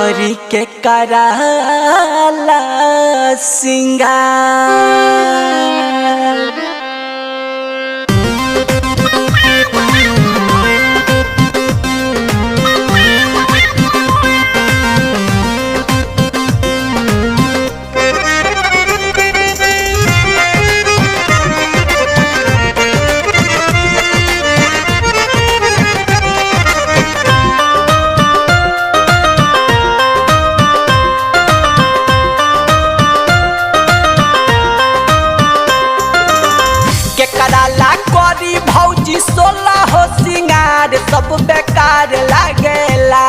करी के कराला सिंगार। भौजी 16 हो सिंगार सब बेकार लागेला।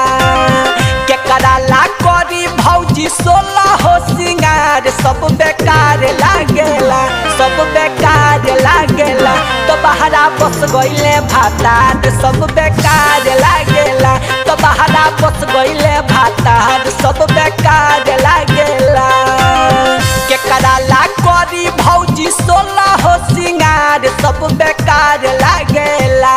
केकरा ला करी भौजी 16 हो सिंगार सब बेकार लागेला, सब बेकार लागेला। तो बहरा बस गईले भातार सब बेकार लागेला, तो बहरा बस गईले भातार सब बेकार लागेला। केकरा ला करी भौजी 16 हो सिंगार सब बेकार लागेला।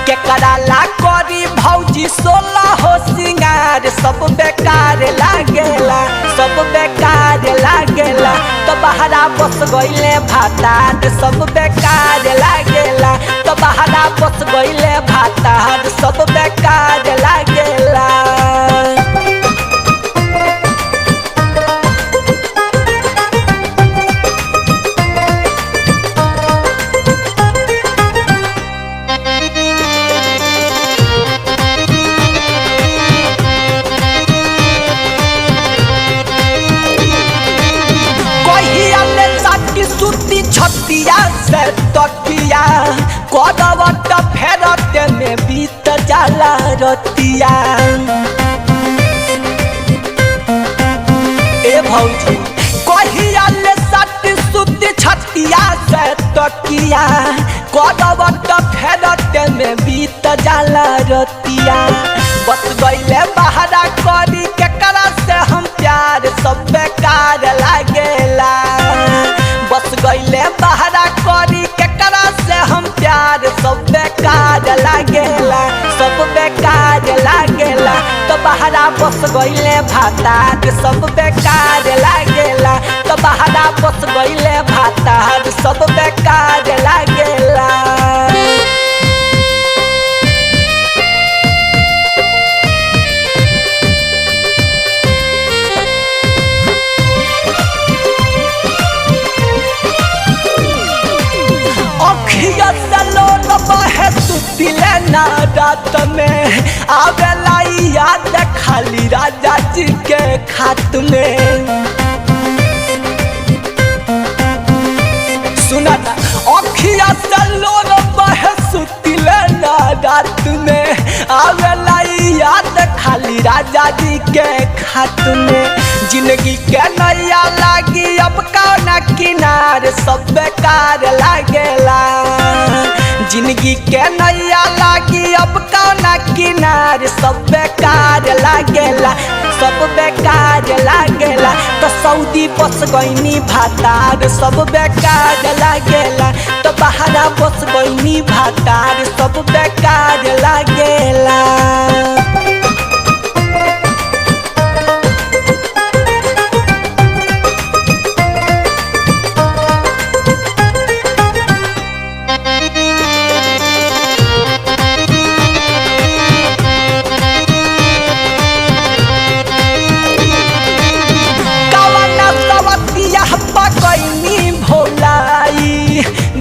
केकरा ला करी भौजी 16 हो सिंगार सब बेकार लागेला, सब बेकार लागेला। तो बहरा बस गईले भातार सब बेकार लागेला, तो बहरा बस गईले भातार सब बेकार लागेला। सुती छतिया से तकिया करवट फेरते में बीत जाला रतिया। ए भौजी कहिया ले सती सुती छतिया से तकिया करवट फेरते में बीत जाला रतिया। बस गईले बहरा करी केकरा से हम प्यार सब बेकार लागेला। बस गईले बहरा करी केकरा से हम प्यार सब बेकार लागेला, सब बेकार लागेला। तो बहरा बस गईले भातार सब बेकार लागेला, तो बहरा बस गईले भातार सब बेकार लागेला। सुतिले ना रात में आवेला याद खाली राजा जी के खात में। सुना ना अखिया से लोर बहे सुतिले ना रात में आवेला याद खाली राजा जी के खात में। जिंदगी के नैया लागी अब कौना किनार सब बेकार लागेला। जिंदगी के नैया लागी अब कौना किनार सब बेकार लागेला, सब बेकार लागेला। तो सऊदी बस गईनी भातार सब बेकार लागेला, तो बहरा बस गईनी भातार सब बेकार लागेला।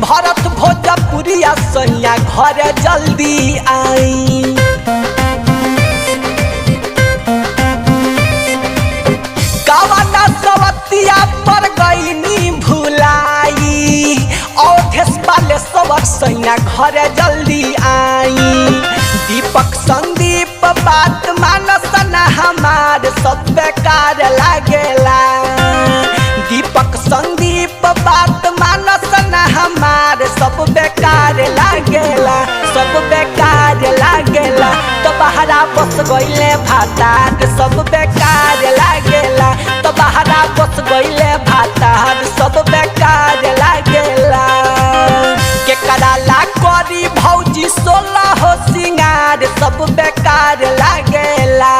भरत भोजपुरिया सैया घर जल्दी आई। कवना सवतिया पर गईनी भुलाई, औधेश वाले सबक सैया घर जल्दी आई। दीपक संदीप बात मानस न हमार सब बेकार लागेला। दीपक संदीप बात मानस न हमार सब बेकार लागेला, सब बेकार लागेला। तो बहरा बस गईले भातार सब बेकार लागेला, तो बहरा बस गईले भातार सब बेकार लागेला। केकरा ला करी भौजी 16 हो सिंगार सब बेकार लागेला।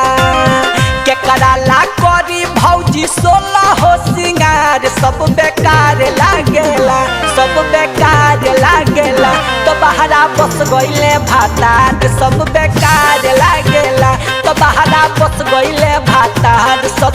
सब बेकार लागेला, सब बेकार लागेला। तो बहरा बस गइले भातार सब बेकार लागेला, तो बहरा बस गइले भातार सब